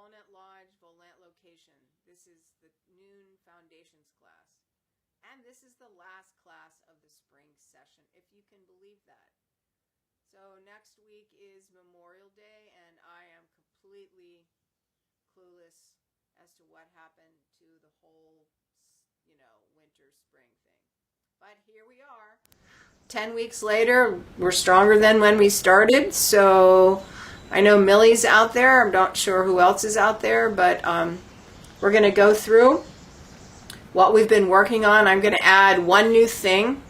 Walnut Lodge, Volent location. This is the noon foundations class. And this is the last class of the spring session, if you can believe that. So next week is Memorial Day, and I am completely clueless as to what happened to the whole, winter, spring thing. But here we are. 10 weeks later, we're stronger than when we started. So I know Millie's out there. I'm not sure who else is out there, but we're going to go through what we've been working on. I'm going to add one new thing.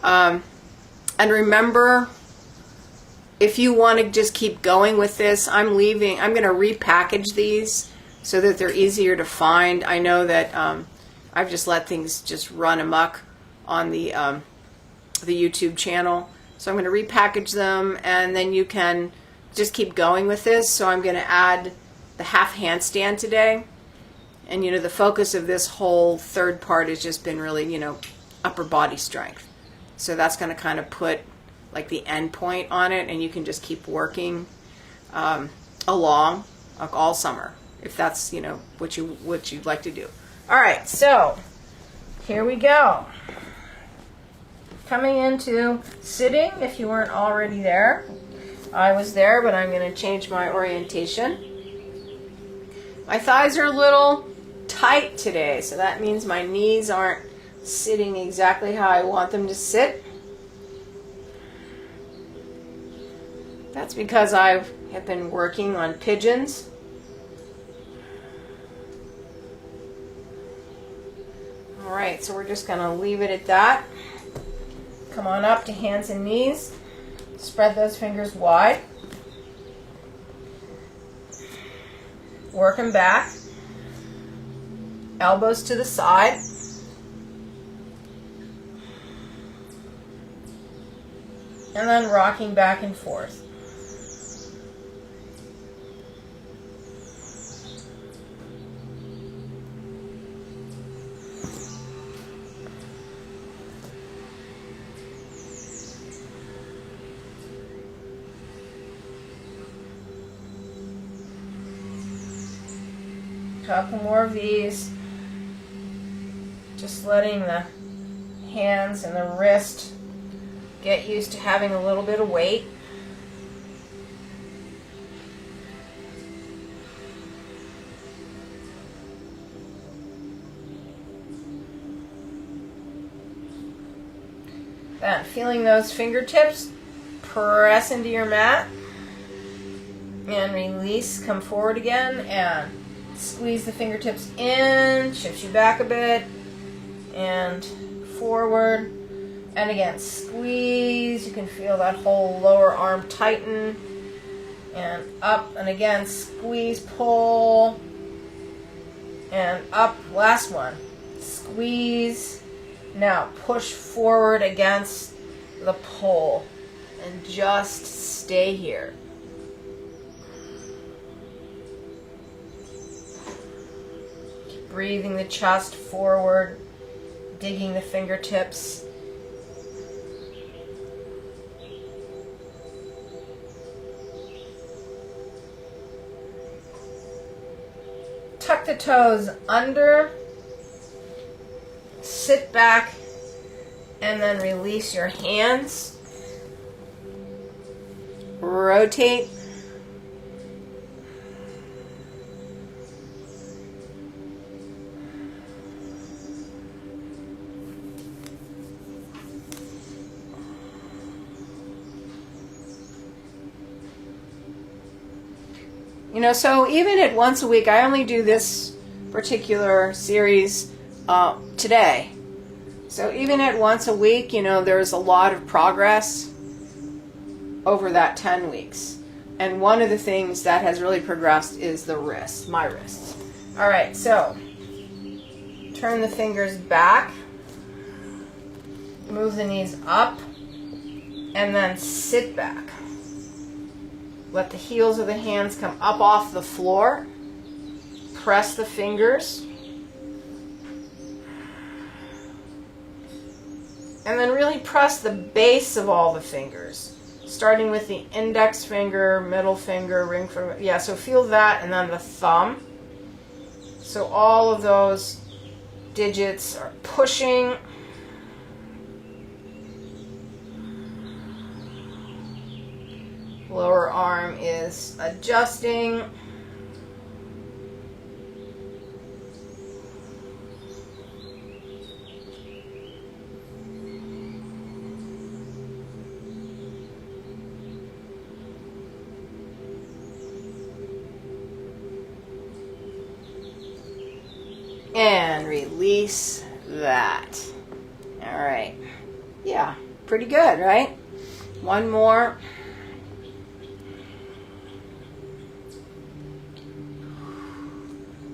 And remember, if you want to just keep going with this, I'm going to repackage these so that they're easier to find. I know that I've just let things just run amok on the YouTube channel. So I'm going to repackage them, and then you can just keep going with this. So I'm going to add the half handstand today. And, the focus of this whole third part has just been really, upper body strength. So that's going to kind of put like the end point on it, and you can just keep working along all summer if that's, what you'd like to do. All right, so here we go. Coming into sitting, if you weren't already there. I was there, but I'm going to change my orientation. My thighs are a little tight today, so that means my knees aren't sitting exactly how I want them to sit. That's because I have been working on pigeons. All right, so we're just going to leave it at that. Come on up to hands and knees. Spread those fingers wide. Work them back. Elbows to the side. And then rocking back and forth. Couple more of these. Just letting the hands and the wrist get used to having a little bit of weight. Then feeling those fingertips press into your mat and release, come forward again and squeeze the fingertips in, shifts you back a bit, and forward. And again, squeeze. You can feel that whole lower arm tighten. And up, and again, squeeze, pull, and up. Last one. Squeeze. Now push forward against the pull. And just stay here. Breathing the chest forward, digging the fingertips. Tuck the toes under, sit back, and then release your hands. Rotate. So even at once a week, I only do this particular series today. So even at once a week, there's a lot of progress over that 10 weeks. And one of the things that has really progressed is the wrists, my wrists. All right, so turn the fingers back, move the knees up, and then sit back. Let the heels of the hands come up off the floor. Press the fingers. And then really press the base of all the fingers. starting with the index finger, middle finger, ring finger. Yeah, so feel that, and then the thumb. So all of those digits are pushing. Lower arm is adjusting. And release that. All right. Yeah, pretty good, right? One more.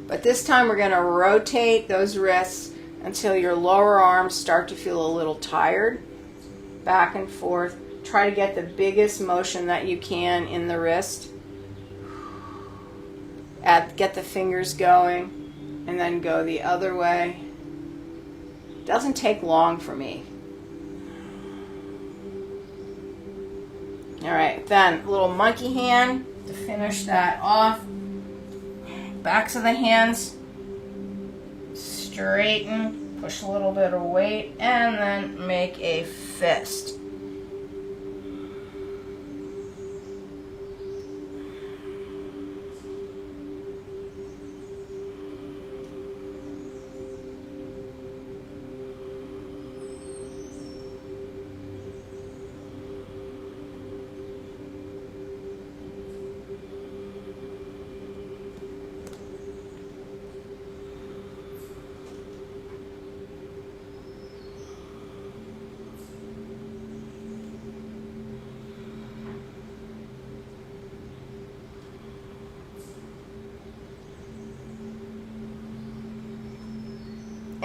But this time we're going to rotate those wrists until your lower arms start to feel a little tired. Back and forth. Try to get the biggest motion that you can in the wrist. Get the fingers going. And then go the other way. Doesn't take long for me. All right, then a little monkey hand to finish that off. Backs of the hands straighten, push a little bit of weight, and then make a fist.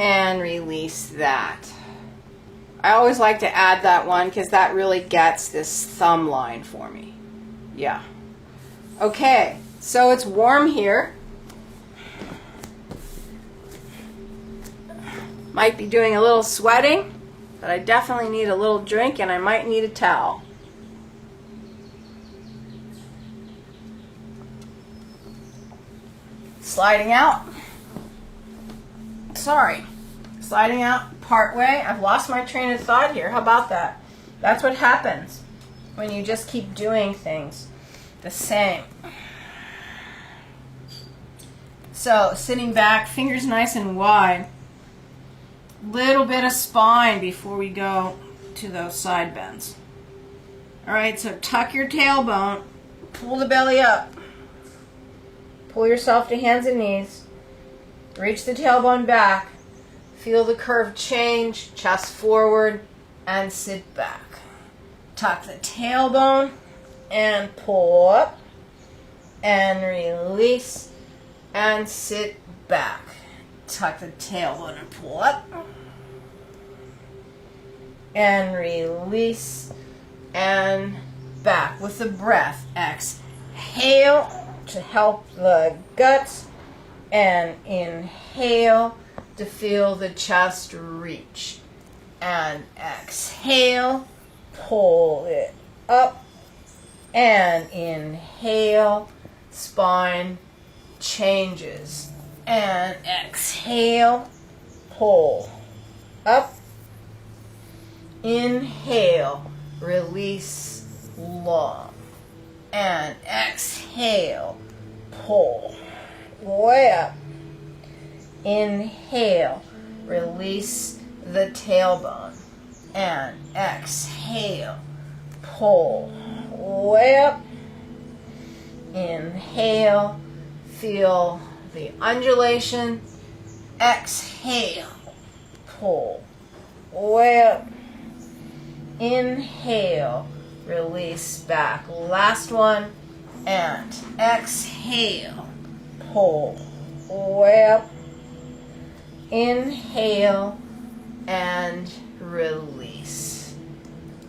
And release that. I always like to add that one because that really gets this thumb line for me. Yeah. Okay, so it's warm here. Might be doing a little sweating, but I definitely need a little drink and I might need a towel. Sliding out. Sorry. Sliding out part way. I've lost my train of thought here. How about that? That's what happens when you just keep doing things the same. So, sitting back, fingers nice and wide. Little bit of spine before we go to those side bends. Alright, so tuck your tailbone. Pull the belly up. Pull yourself to hands and knees. Reach the tailbone back. Feel the curve change. Chest forward and sit back. Tuck the tailbone and pull up. And release and sit back. Tuck the tailbone and pull up. And release and back with the breath. Exhale to help the guts. And inhale to feel the chest reach. And exhale, pull it up. And inhale, spine changes. And exhale, pull up. Inhale, release long. And exhale, pull way up. Inhale, release the tailbone. And exhale, pull way up. Inhale, feel the undulation. Exhale, pull way up. Inhale, release back. Last one. And exhale, pull way up. Inhale and release.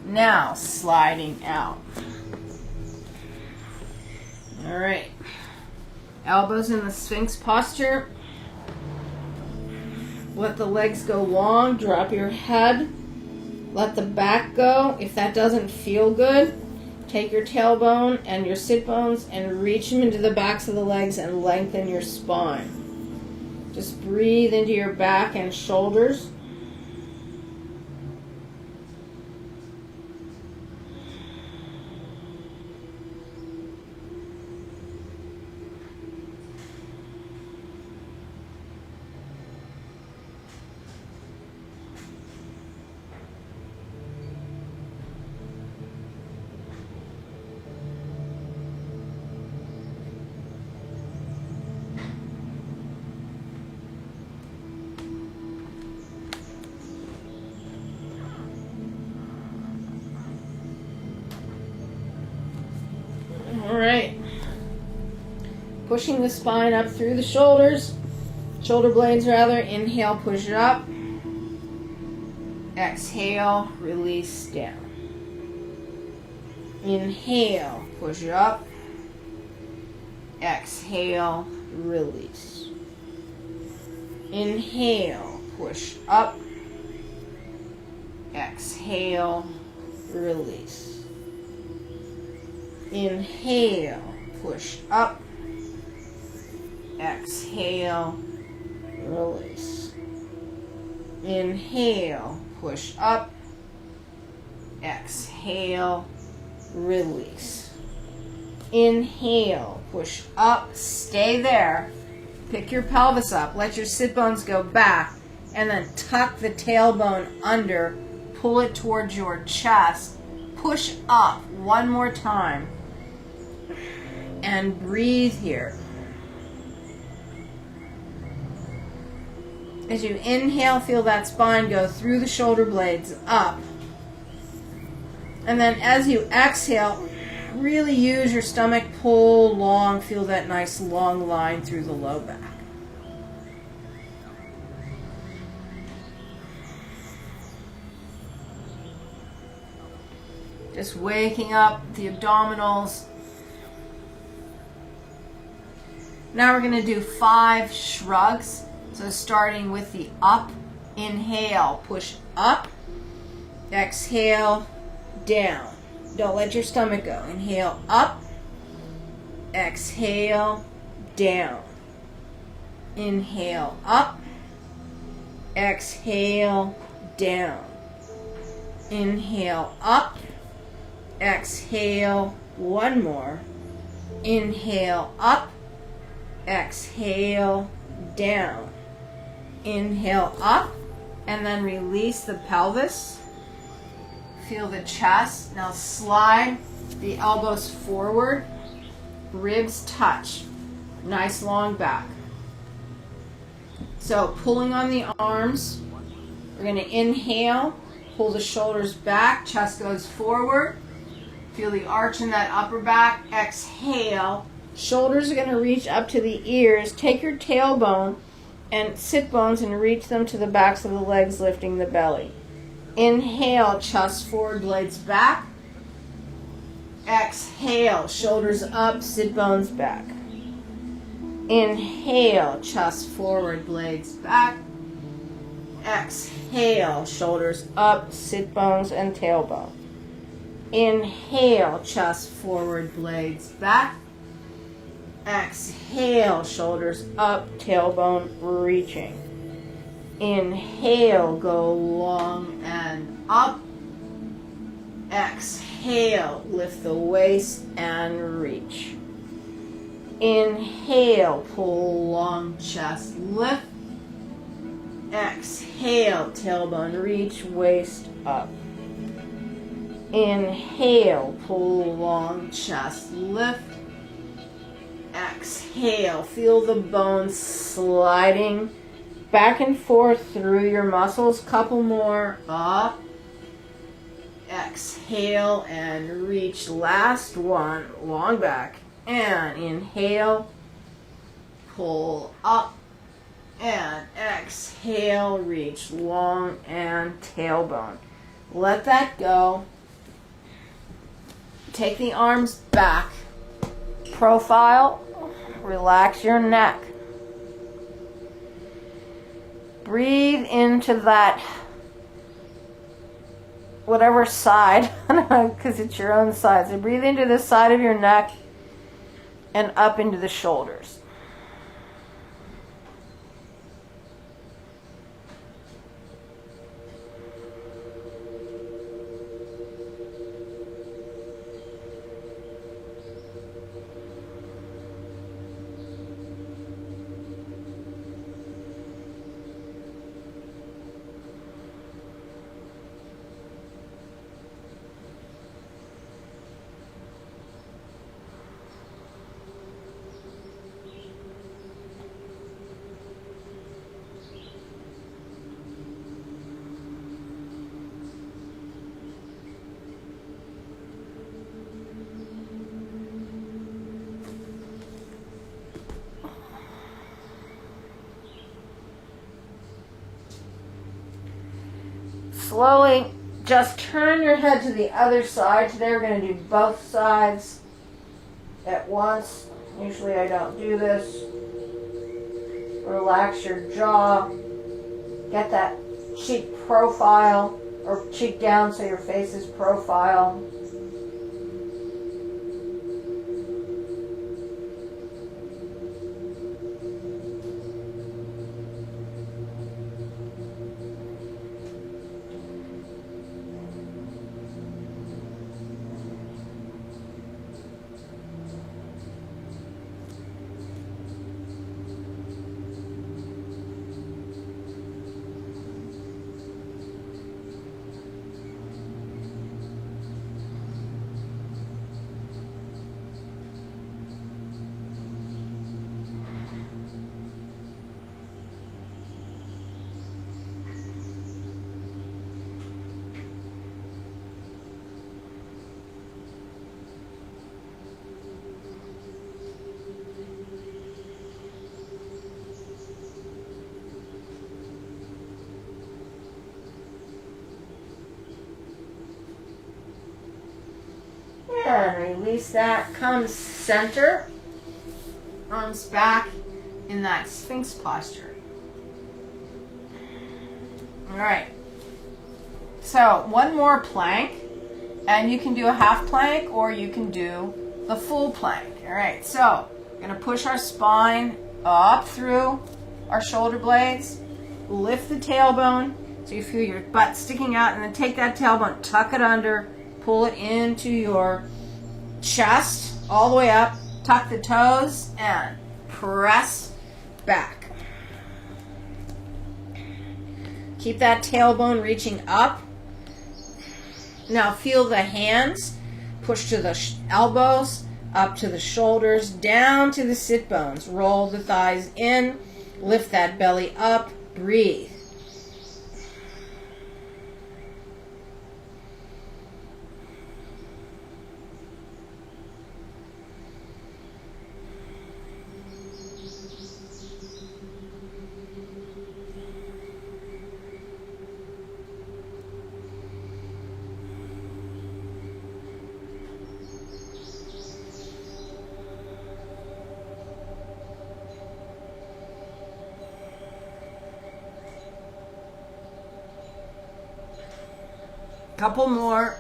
Now sliding out. All right. Elbows in the Sphinx posture. Let the legs go long. Drop your head. Let the back go. If that doesn't feel good, Take your tailbone and your sit bones and reach them into the backs of the legs and lengthen your spine. Just breathe into your back and shoulders. Alright, pushing the spine up through the shoulders, shoulder blades rather. Inhale, push it up. Exhale, release down. Inhale, push it up. Exhale, release. Inhale, push up. Exhale, release. Inhale, push up. Exhale, release. Inhale, push up. Exhale, release. Inhale, push up. Stay there. Pick your pelvis up. Let your sit bones go back. And then tuck the tailbone under. Pull it towards your chest. Push up one more time. And breathe here. As you inhale, feel that spine go through the shoulder blades up. And then as you exhale, really use your stomach, pull long, feel that nice long line through the low back. Just waking up the abdominals. Now we're going to do 5 shrugs. So starting with the up, inhale, push up, exhale, down. Don't let your stomach go. Inhale, up, exhale, down. Inhale, up, exhale, down. Inhale, up, exhale, one more. Inhale, up, exhale, down. Inhale up, and then release the pelvis. Feel the chest. Now slide the elbows forward. Ribs touch. Nice long back. So pulling on the arms. We're going to inhale. Pull the shoulders back. Chest goes forward. Feel the arch in that upper back. Exhale. Shoulders are going to reach up to the ears. Take your tailbone and sit bones and reach them to the backs of the legs, lifting the belly. Inhale, chest forward, blades back. Exhale, shoulders up, sit bones back. Inhale, chest forward, blades back. Exhale, shoulders up, sit bones and tailbone. Inhale, chest forward, blades back. Exhale, shoulders up, tailbone reaching. Inhale, go long and up. Exhale, lift the waist and reach. Inhale, pull long chest, lift. Exhale, tailbone reach, waist up. Inhale, pull long chest, lift. Exhale, feel the bones sliding back and forth through your muscles. Couple more. Up. Exhale and reach. Last one. Long back. And inhale. Pull up. And exhale. Reach. Long and tailbone. Let that go. Take the arms back. Profile. Relax your neck. Breathe into that whatever side, because it's your own side. So breathe into the side of your neck and up into the shoulders. Slowly, just turn your head to the other side. Today we're going to do both sides at once. Usually I don't do this. Relax your jaw. Get that cheek profile, or cheek down so your face is profile. And release that. Come center. Arms back in that Sphinx posture. Alright. So, one more plank. And you can do a half plank or you can do the full plank. Alright, so we're going to push our spine up through our shoulder blades. Lift the tailbone so you feel your butt sticking out, and then take that tailbone, tuck it under, pull it into your chest all the way up, tuck the toes, and press back. Keep that tailbone reaching up. Now feel the hands push to the elbows, up to the shoulders, down to the sit bones. Roll the thighs in, lift that belly up, breathe. Couple more.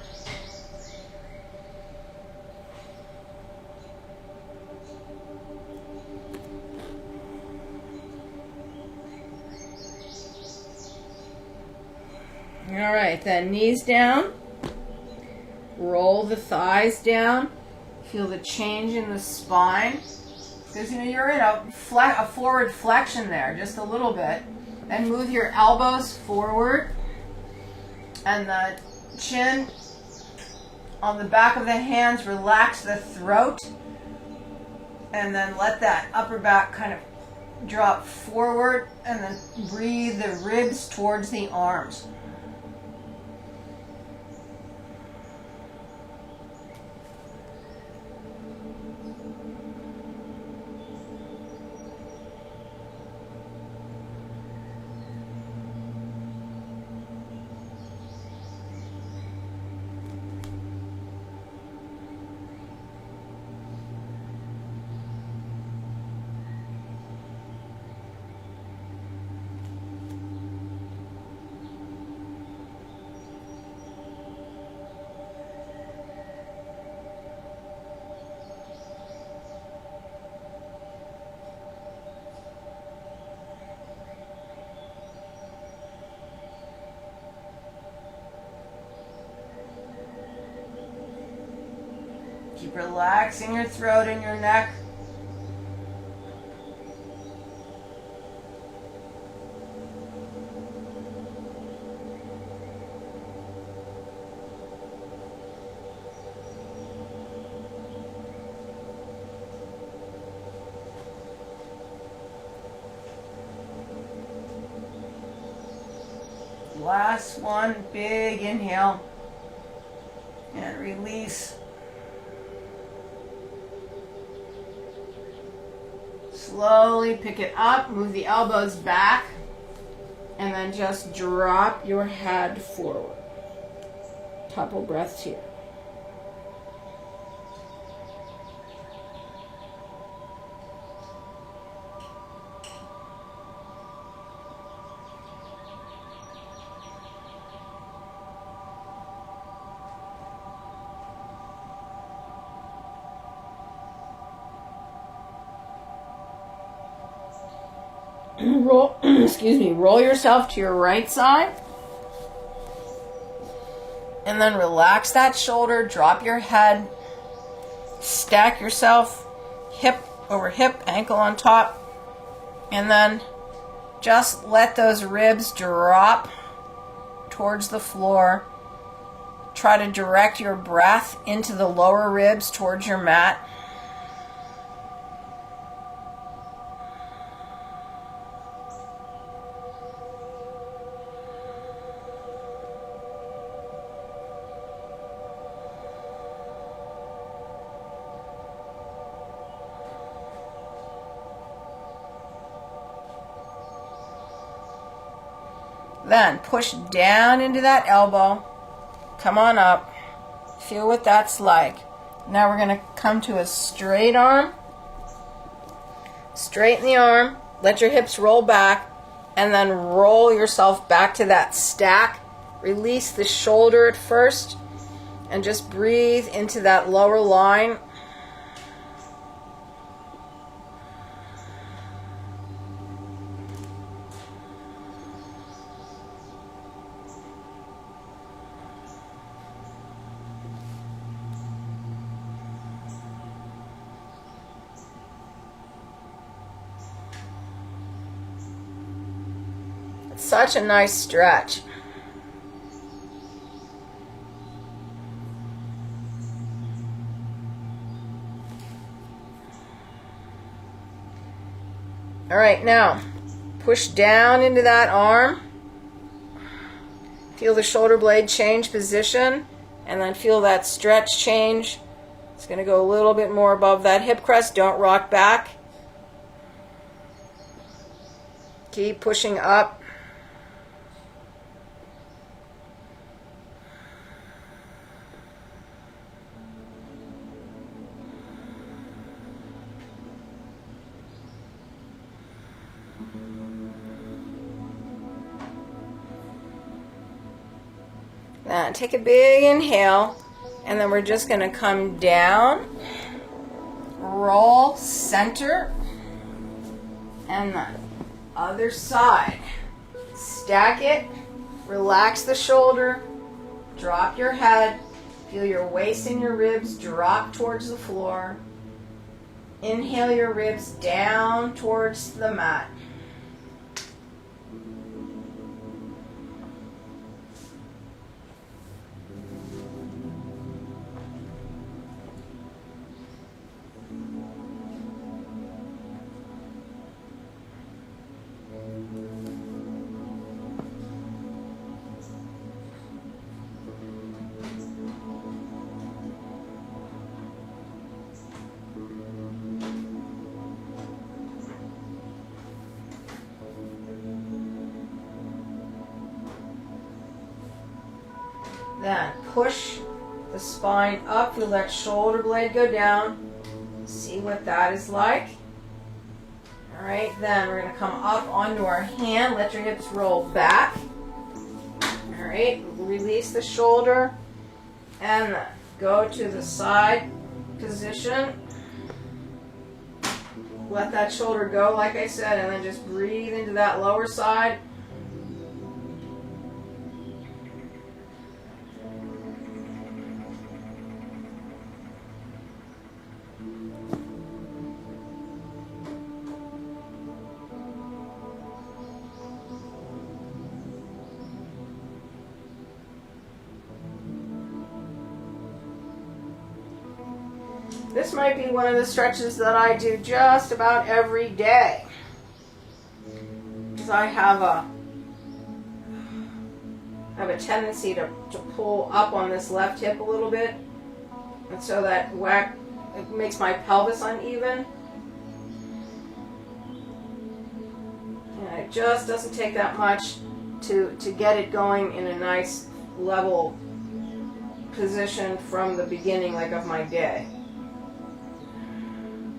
All right, then knees down. Roll the thighs down. Feel the change in the spine. Because you're in a forward flexion there, just a little bit. And move your elbows forward. And the chin on the back of the hands, relax the throat, and then let that upper back kind of drop forward, and then breathe the ribs towards the arms. Keep relaxing your throat and your neck. Last one, big inhale and release. Slowly pick it up, move the elbows back, and then just drop your head forward. Couple breaths here. Roll yourself to your right side. And then relax that shoulder, drop your head, stack yourself hip over hip, ankle on top, and then just let those ribs drop towards the floor. Try to direct your breath into the lower ribs towards your mat. Then push down into that elbow. Come on up. Feel what that's like. Now we're going to come to a straight arm. Straighten the arm. Let your hips roll back. And then roll yourself back to that stack. Release the shoulder at first. And just breathe into that lower line. Such a nice stretch. All right, now push down into that arm. Feel the shoulder blade change position, and then feel that stretch change. It's going to go a little bit more above that hip crest. Don't rock back. Keep pushing up. Now take a big inhale, and then we're just going to come down, roll, center, and the other side. Stack it, relax the shoulder, drop your head, feel your waist and your ribs drop towards the floor. Inhale your ribs down towards the mat. Then push the spine up, feel that shoulder blade go down. See what that is like. All right, then we're going to come up onto our hand. Let your hips roll back. All right, release the shoulder and go to the side position. Let that shoulder go, like I said, and then just breathe into that lower side. This might be one of the stretches that I do just about every day. Because I have a tendency to pull up on this left hip a little bit. And so that it makes my pelvis uneven. And it just doesn't take that much to get it going in a nice level position from the beginning, like of my day.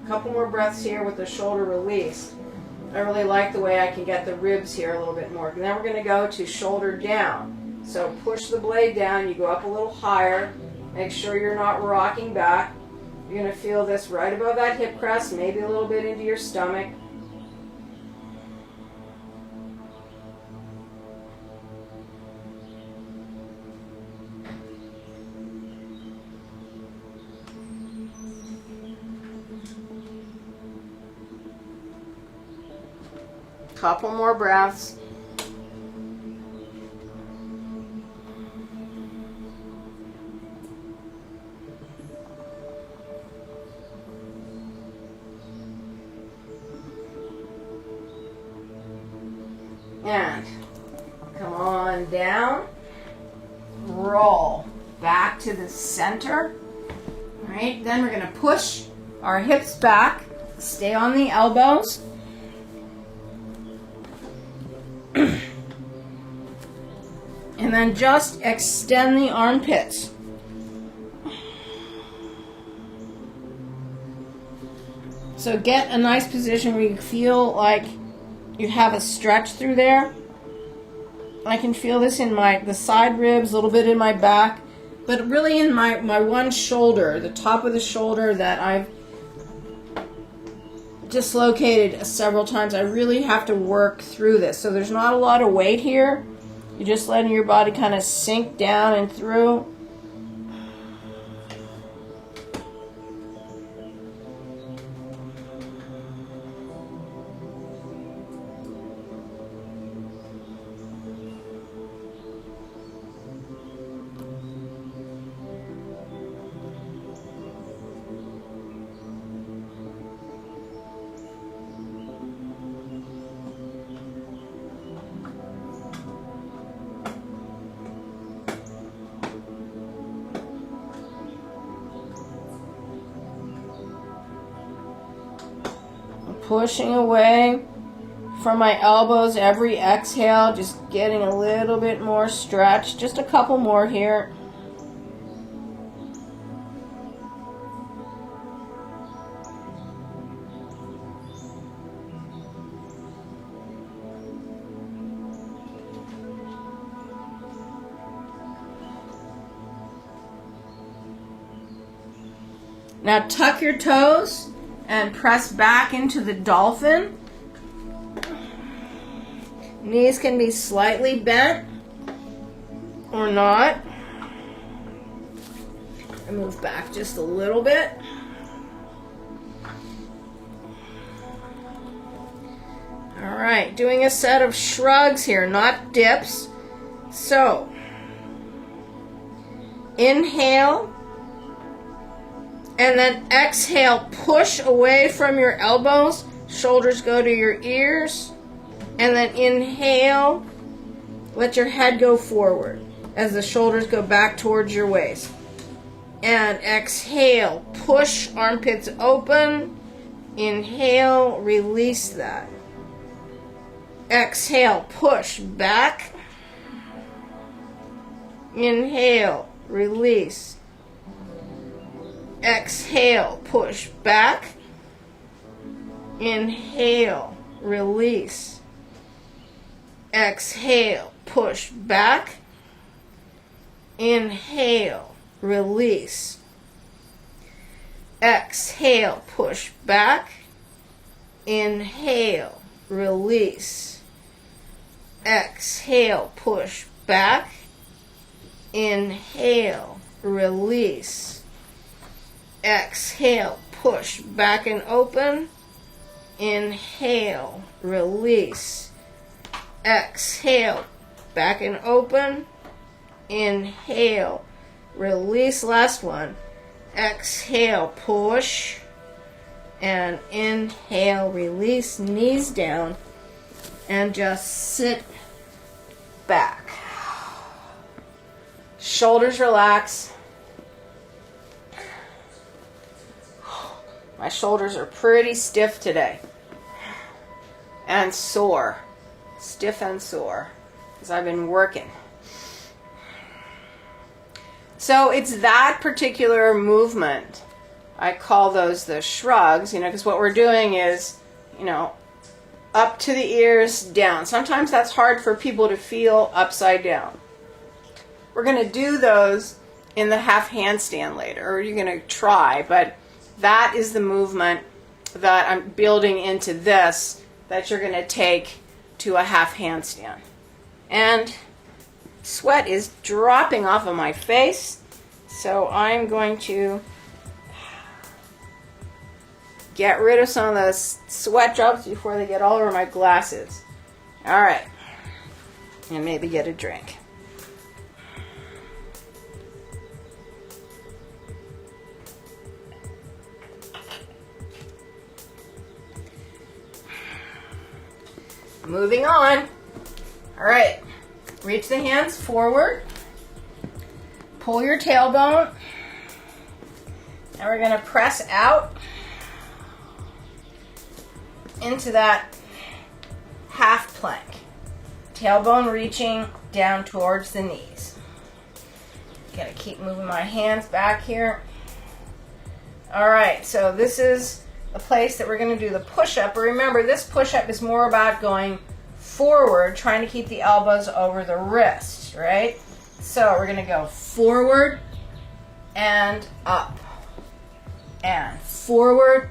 A couple more breaths here with the shoulder release. I really like the way I can get the ribs here a little bit more. And then we're going to go to shoulder down. So push the blade down, you go up a little higher. Make sure you're not rocking back. You're going to feel this right above that hip crest, maybe a little bit into your stomach. Couple more breaths. And come on down. Roll back to the center. All right, then we're going to push our hips back. Stay on the elbows. And then just extend the armpits. So get a nice position where you feel like you have a stretch through there. I can feel this in the side ribs, a little bit in my back, but really in my one shoulder, the top of the shoulder that I've dislocated several times. I really have to work through this. So there's not a lot of weight here. You're just letting your body kind of sink down and through. Pushing away from my elbows every exhale, just getting a little bit more stretch. Just a couple more here. Now tuck your toes and press back into the dolphin. Knees can be slightly bent or not. And move back just a little bit. All right, doing a set of shrugs here, not dips. So, inhale. And then exhale, push away from your elbows, shoulders go to your ears, and then inhale, let your head go forward as the shoulders go back towards your waist. And exhale, push armpits open, inhale, release that. Exhale, push back, inhale, release. Exhale, push back. Inhale, release. Exhale, push back. Inhale, release. Exhale, push back. Inhale, release. Exhale, push back. Inhale, release. Exhale, push back and open. Inhale, release. Exhale, back and open. Inhale, release. Last one. Exhale, push. And inhale, release, knees down. And just sit back. Shoulders relax. My shoulders are pretty stiff today. And sore. Stiff and sore. Because I've been working. So it's that particular movement. I call those the shrugs, because what we're doing is, up to the ears, down. Sometimes that's hard for people to feel upside down. We're going to do those in the half handstand later, or you're going to try, but that is the movement that I'm building into this that you're going to take to a half handstand. And sweat is dropping off of my face, so I'm going to get rid of some of those sweat drops before they get all over my glasses. All right, and maybe get a drink. Moving on. All right, reach the hands forward. Pull your tailbone. And we're going to press out into that half plank. Tailbone reaching down towards the knees. Gotta keep moving my hands back here. All right, so this is the place that we're going to do the push-up. But remember, this push-up is more about going forward, trying to keep the elbows over the wrist, right? So we're going to go forward and up. And forward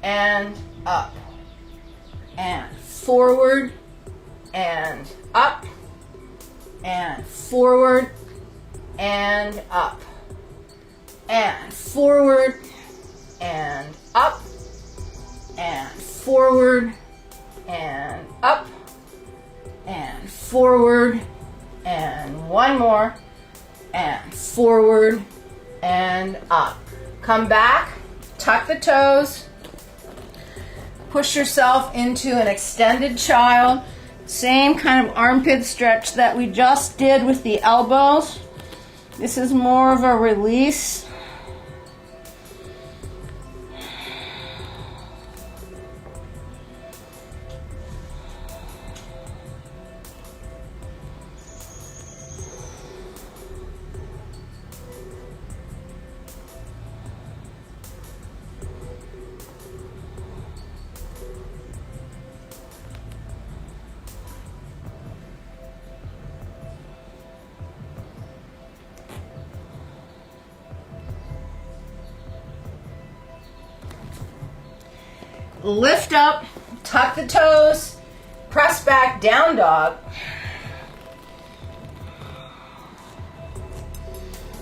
and up. And forward and up. And forward and up. And forward and up. And forward and up. And forward and one more. And forward and up. Come back, tuck the toes, push yourself into an extended child. Same kind of armpit stretch that we just did with the elbows. This is more of a release. Lift up, tuck the toes, press back, down dog.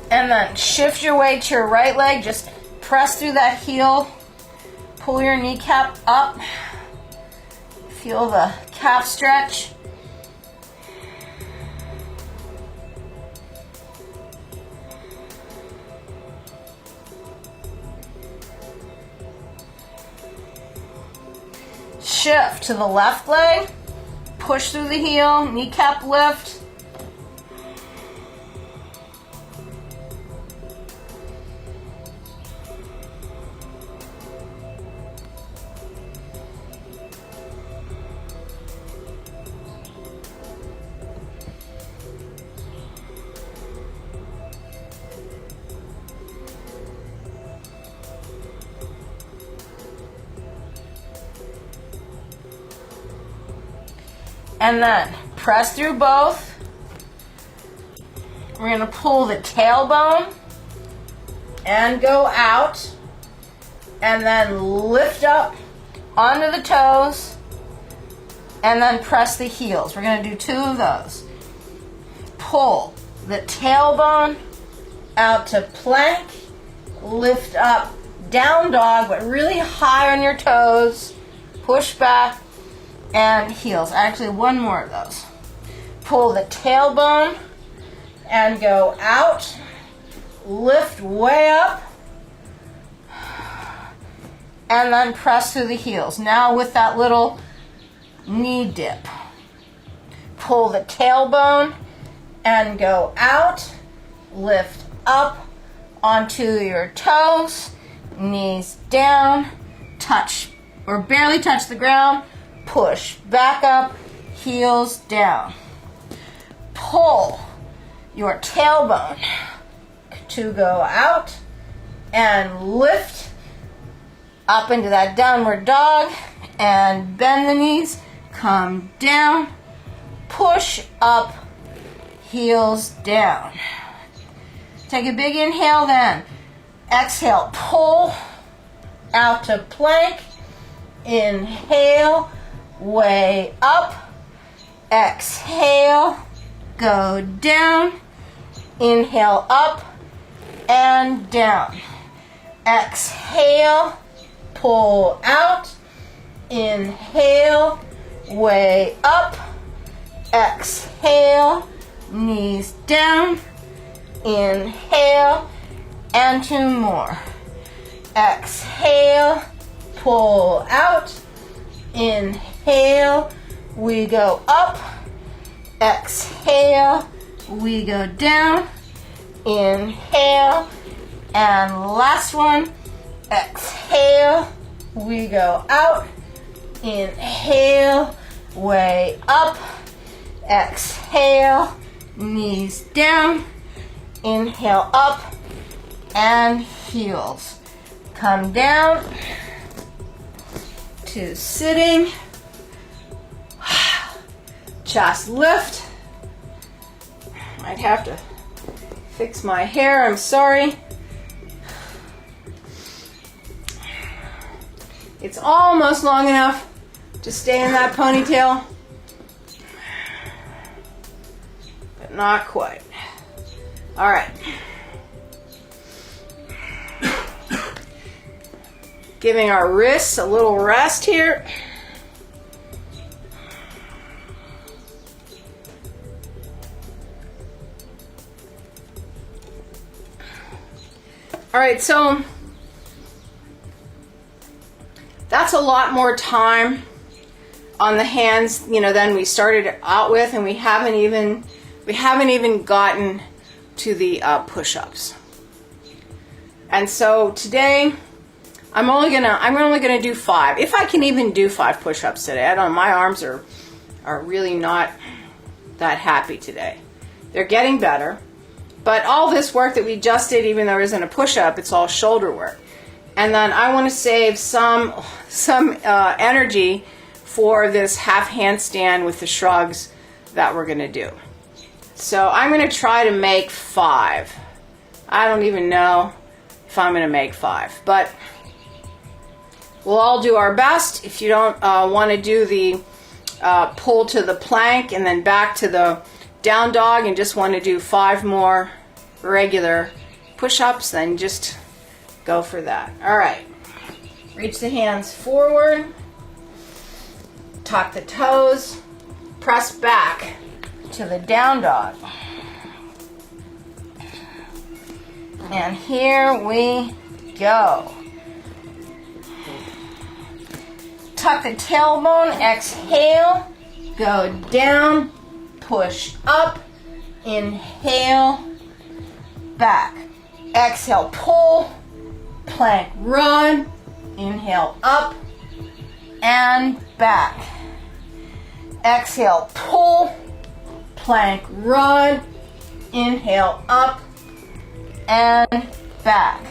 And then shift your weight to your right leg. Just press through that heel. Pull your kneecap up. Feel the calf stretch. Shift to the left leg, push through the heel, kneecap lift. And then press through both. We're going to pull the tailbone and go out. And then lift up onto the toes. And then press the heels. We're going to do 2 of those. Pull the tailbone out to plank. Lift up, down dog, but really high on your toes. Push back. And heels. Actually, one more of those. Pull the tailbone and go out. Lift way up and then press through the heels. Now with that little knee dip, pull the tailbone and go out, lift up onto your toes, knees down, touch or barely touch the ground, push back up, heels down. Pull your tailbone to go out and lift up into that downward dog and bend the knees, come down, push up, heels down. Take a big inhale then. Exhale, pull out to plank. Inhale, way up. Exhale, go down. Inhale, up and down. Exhale, pull out. Inhale, way up. Exhale, knees down. Inhale, and two more. Exhale, pull out. Inhale, we go up. Exhale, we go down. Inhale, and last one. Exhale, we go out. Inhale, way up. Exhale, knees down. Inhale, up and heels. Come down to sitting. Chest lift. Might have to fix my hair, I'm sorry. It's almost long enough to stay in that ponytail, but not quite. All right. Giving our wrists a little rest here. All right, so that's a lot more time on the hands, than we started out with, and we haven't even gotten to the push-ups. And so today I'm only gonna do 5, if I can even do 5 push-ups today. I don't know, my arms are really not that happy today. They're getting better, but all this work that we just did, even though there isn't a push-up, it's all shoulder work. And then I want to save some energy for this half handstand with the shrugs that we're gonna do. So I'm going to try to make 5. I don't even know if I'm going to make 5, but we'll all do our best. If you don't want to do the pull to the plank and then back to the down dog and just want to do 5 more regular push-ups, then just go for that. All right. Reach the hands forward. Tuck the toes. Press back to the down dog. And here we go. Tuck the tailbone, exhale, go down, push up, inhale, back. Exhale, pull, plank run, inhale up and back. Exhale, pull, plank run, inhale up and back.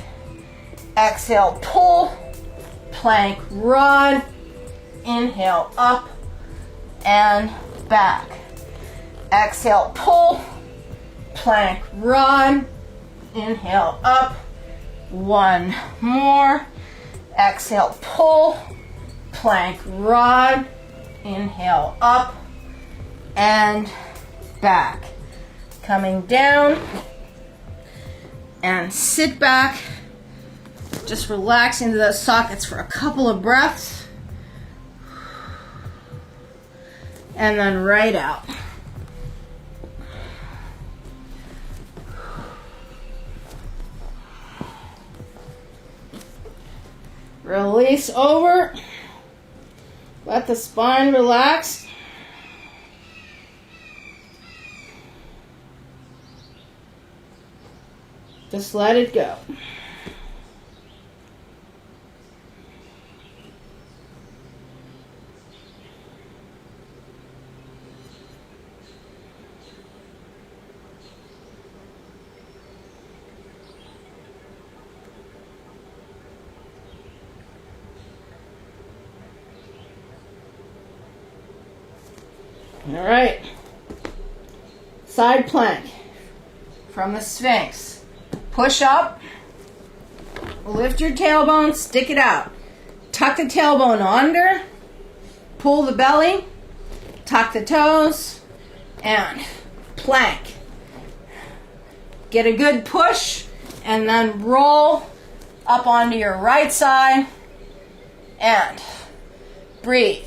Exhale, pull, plank run, inhale up and back. Exhale, pull, plank run, inhale up. One more. Exhale, pull, plank run, inhale up and back. Coming down and sit back. Just relax into those sockets for a couple of breaths. And then right out. Release over. Let the spine relax. Just let it go. All right. Side plank from the Sphinx. Push up. Lift your tailbone, stick it out. Tuck the tailbone under. Pull the belly. Tuck the toes. And plank. Get a good push and then roll up onto your right side and breathe.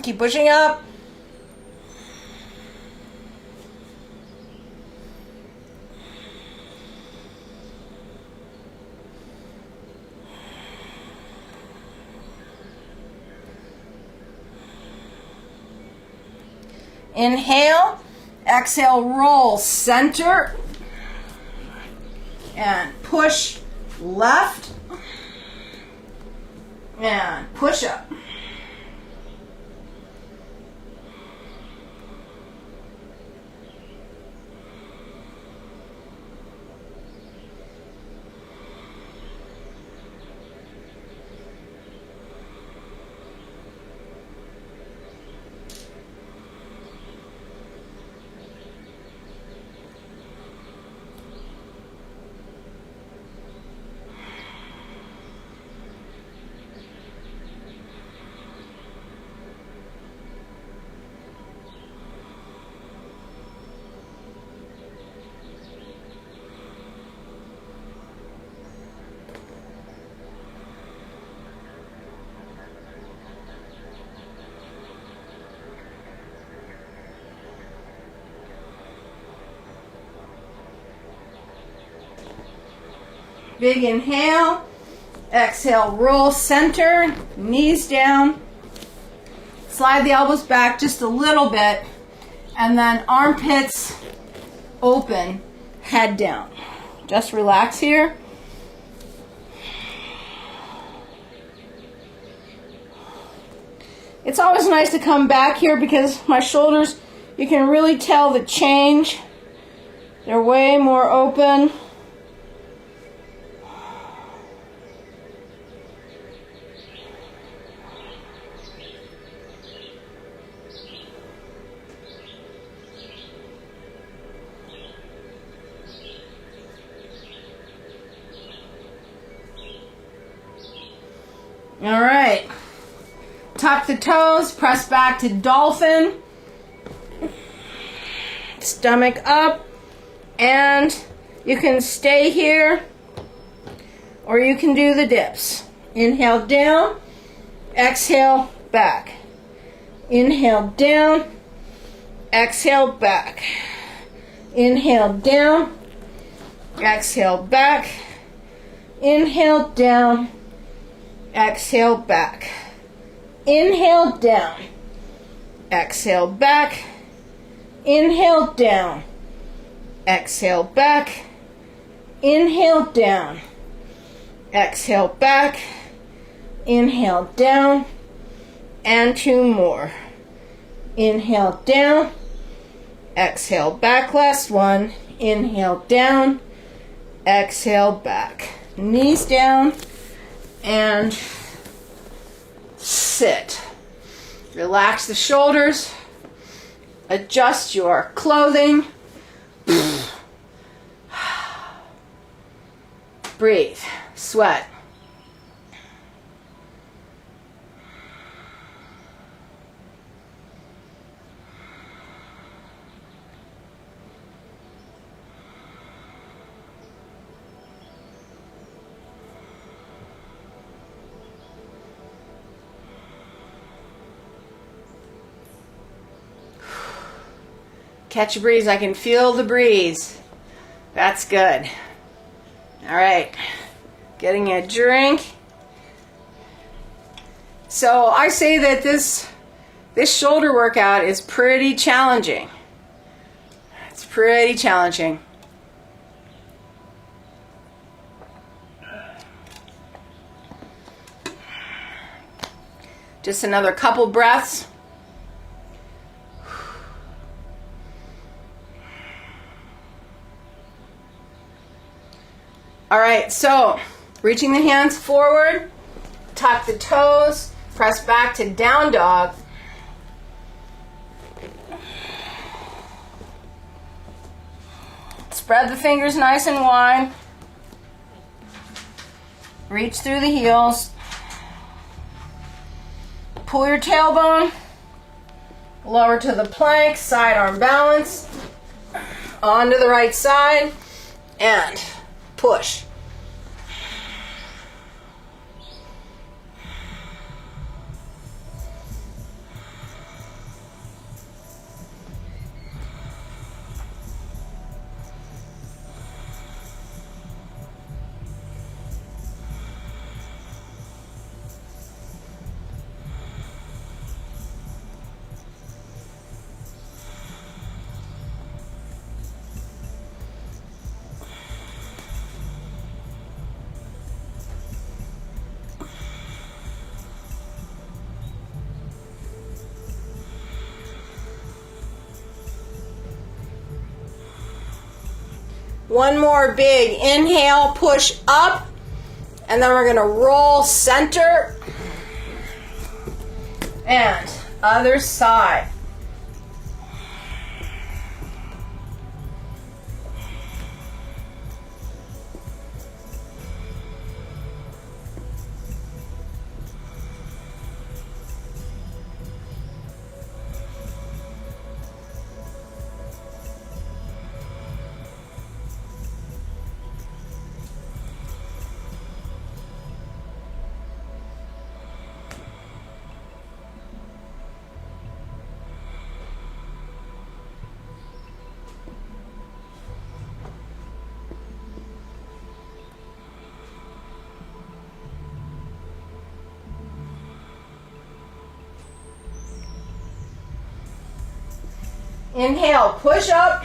Keep pushing up. Inhale, exhale, roll center, and push left, and push up. Big inhale, exhale, roll center, knees down, slide the elbows back just a little bit, and then armpits open, head down. Just relax here. It's always nice to come back here because my shoulders, you can really tell the change. They're way more open. All right, tuck the toes, press back to dolphin, stomach up, and you can stay here or you can do the dips. Inhale down, exhale back. Inhale down, exhale back. Inhale down, exhale back. Inhale down, exhale back. Inhale down. Exhale back. Inhale down. Exhale back. Inhale down. Exhale back. Inhale down. And two more. Inhale down. Exhale back. Last one. Inhale down. Exhale back. Knees down. And sit. Relax the shoulders. Adjust your clothing. Breathe. Sweat. Catch a breeze. I can feel the breeze. That's good. All right. Getting a drink. So I say that this shoulder workout is pretty challenging. It's pretty challenging. Just another couple breaths. All right, so reaching the hands forward, tuck the toes, press back to down dog. Spread the fingers nice and wide. Reach through the heels. Pull your tailbone. Lower to the plank, side arm balance. Onto the right side. And push. One more big inhale, push up, and then we're going to roll center and other side. Inhale, push up,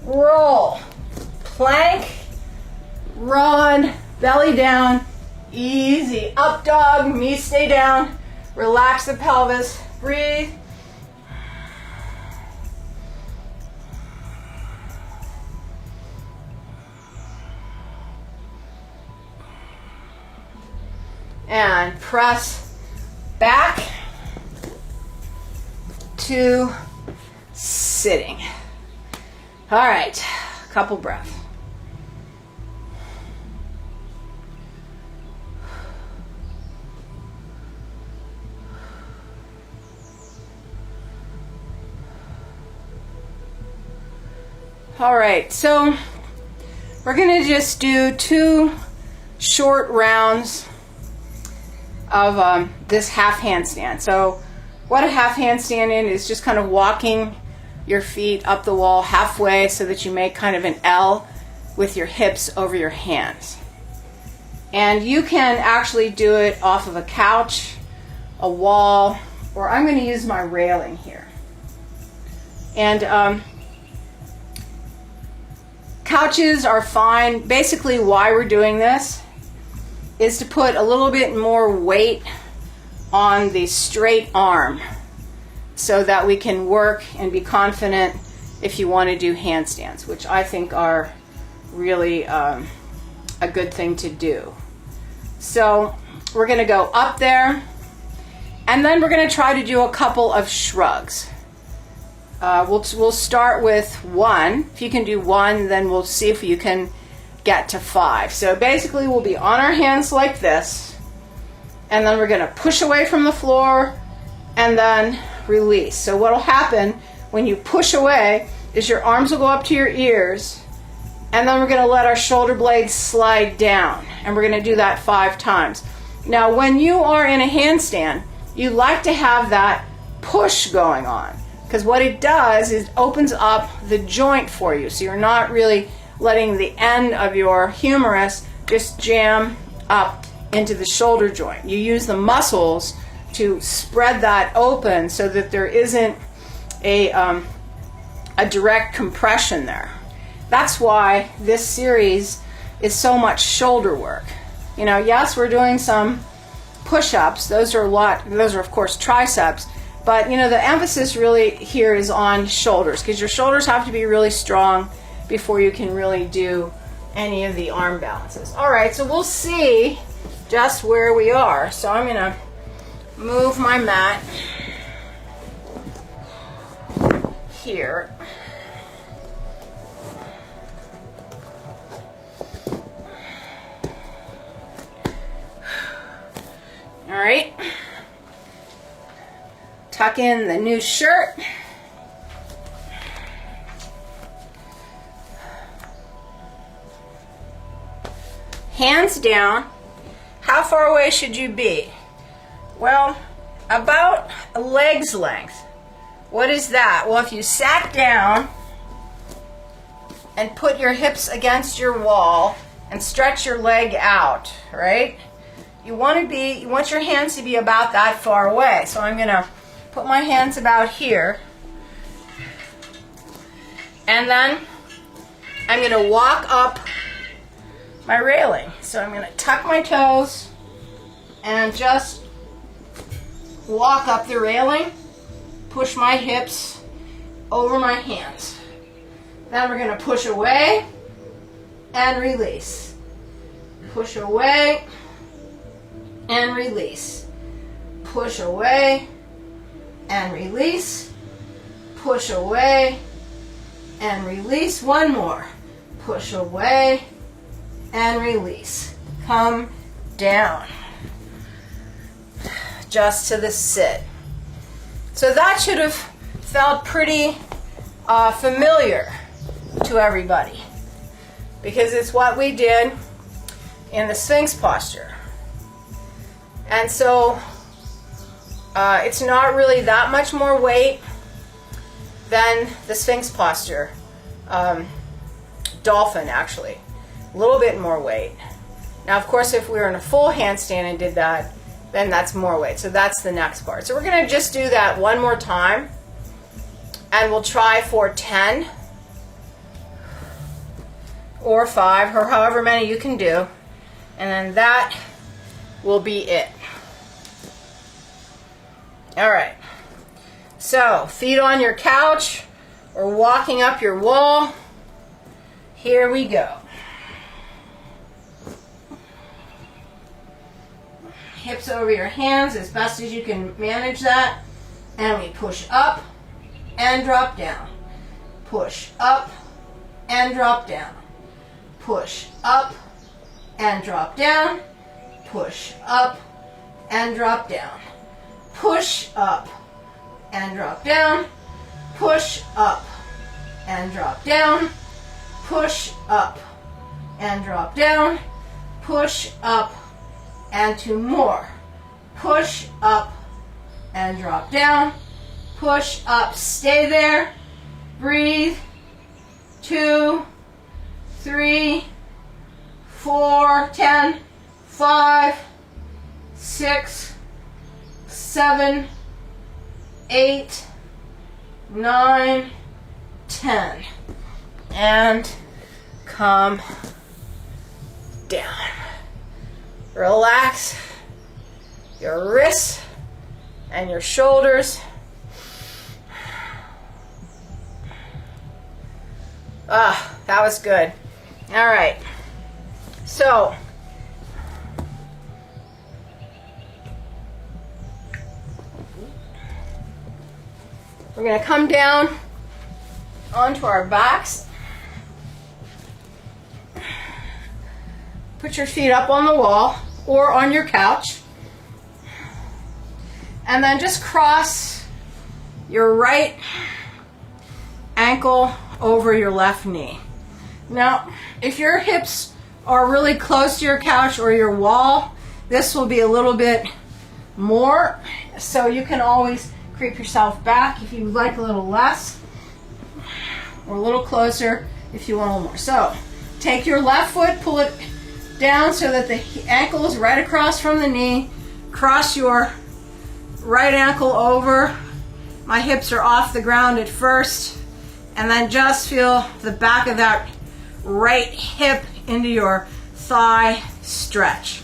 roll, plank, run, belly down, easy. Up dog, knees stay down, relax the pelvis, breathe. And press back to sitting. All right, couple breaths. All right, so we're going to just do 2 short rounds of this half handstand. So what a half handstand is just kind of walking your feet up the wall halfway so that you make kind of an L with your hips over your hands. And you can actually do it off of a couch, a wall, or I'm going to use my railing here. And couches are fine. Basically why we're doing this is to put a little bit more weight on the straight arm so that we can work and be confident if you want to do handstands, which I think are really a good thing to do. So we're going to go up there, and then we're going to try to do a couple of shrugs. We'll start with 1. If you can do 1, then we'll see if you can get to 5. So basically we'll be on our hands like this, and then we're going to push away from the floor and then release. So what will happen when you push away is your arms will go up to your ears, and then we're going to let our shoulder blades slide down, and we're going to do that 5 times. Now when you are in a handstand, you like to have that push going on, because what it does is opens up the joint for you, so you're not really letting the end of your humerus just jam up into the shoulder joint. You use the muscles to spread that open so that there isn't a direct compression there. That's why this series is so much shoulder work. You know, yes, we're doing some push-ups. Those are of course triceps, but you know, the emphasis really here is on shoulders, because your shoulders have to be really strong before you can really do any of the arm balances. All right, so we'll see just where we are. So I'm going to move my mat here. All right. Tuck in the new shirt. Hands down. How far away should you be? Well, about a leg's length. What is that? Well, if you sat down and put your hips against your wall and stretch your leg out, right? You want your hands to be about that far away. So I'm going to put my hands about here. And then I'm going to walk up my railing. So I'm going to tuck my toes and just walk up the railing, push my hips over my hands. Then we're going to push away and release. Push away and release. Push away and release. Push away and release. One more. Push away and release. Come down. Just to the sit. So that should have felt pretty familiar to everybody, because it's what we did in the Sphinx posture. And so it's not really that much more weight than the Sphinx posture. Dolphin, actually. A little bit more weight. Now, of course, if we were in a full handstand and did that, then that's more weight. So that's the next part. So we're going to just do that one more time. And we'll try for 10 or 5 or however many you can do. And then that will be it. All right. So feet on your couch or walking up your wall. Here we go. Hips over your hands as best as you can manage that. And we push up and drop down. Push up and drop down. Push up and drop down. Push up and drop down. Push up and drop down. Push up and drop down. Push up and drop down. Push up and 2 more. Push up and drop down. Push up. Stay there. Breathe. 2, 3, 4, 10, 5, 6, 7, 8, 9, 10. And come down. Relax your wrists and your shoulders. Ah, that was good. All right. So, we're going to come down onto our backs. Put your feet up on the wall or on your couch. And then just cross your right ankle over your left knee. Now, if your hips are really close to your couch or your wall, this will be a little bit more. So you can always creep yourself back if you like a little less, or a little closer if you want a little more. So take your left foot, pull it down so that the ankle is right across from the knee. Cross your right ankle over. My hips are off the ground at first, and then just feel the back of that right hip into your thigh stretch.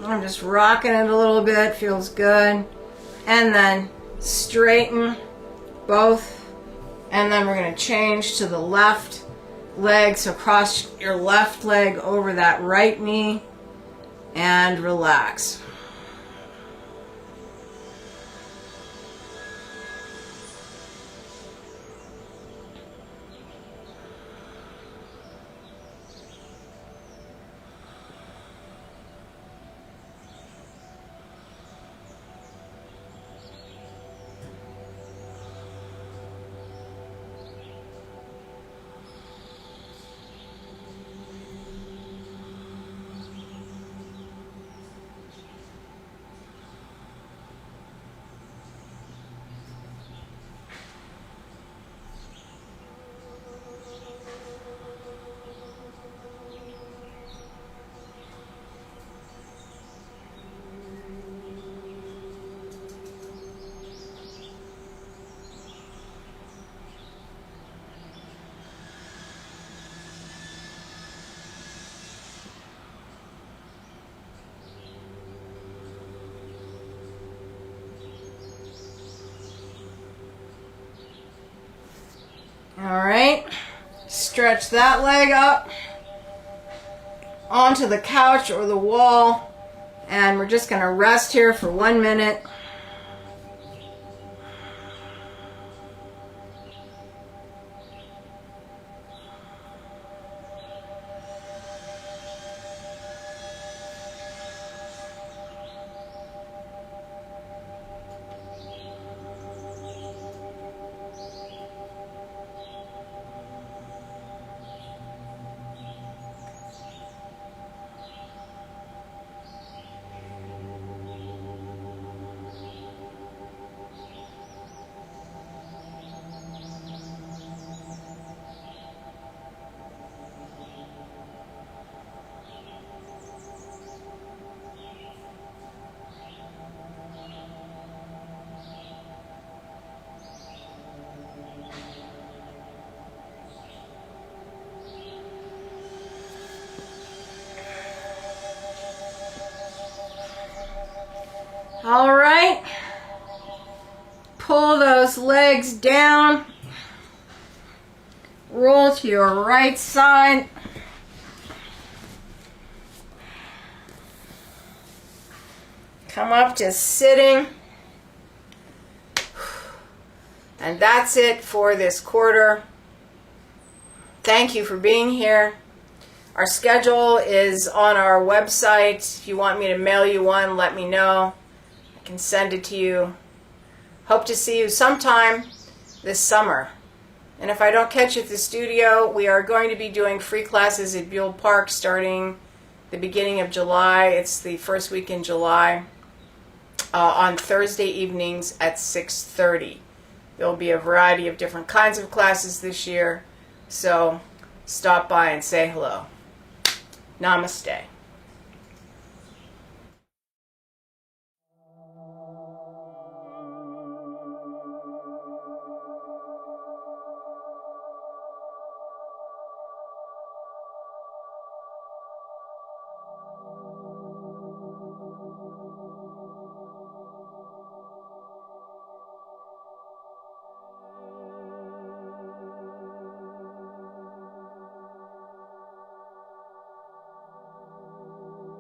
I'm just rocking it a little bit, feels good. And then straighten both. And then we're going to change to the left leg. So cross your left leg over that right knee and relax. All right, stretch that leg up onto the couch or the wall, and we're just going to rest here for 1 minute. All right, pull those legs down, roll to your right side, come up to sitting, and that's it for this quarter. Thank you for being here. Our schedule is on our website. If you want me to mail you one, let me know. I can send it to you. Hope to see you sometime this summer. And if I don't catch you at the studio, we are going to be doing free classes at Buell Park starting the beginning of July. It's the first week in July on Thursday evenings at 6:30. There will be a variety of different kinds of classes this year, so stop by and say hello. Namaste.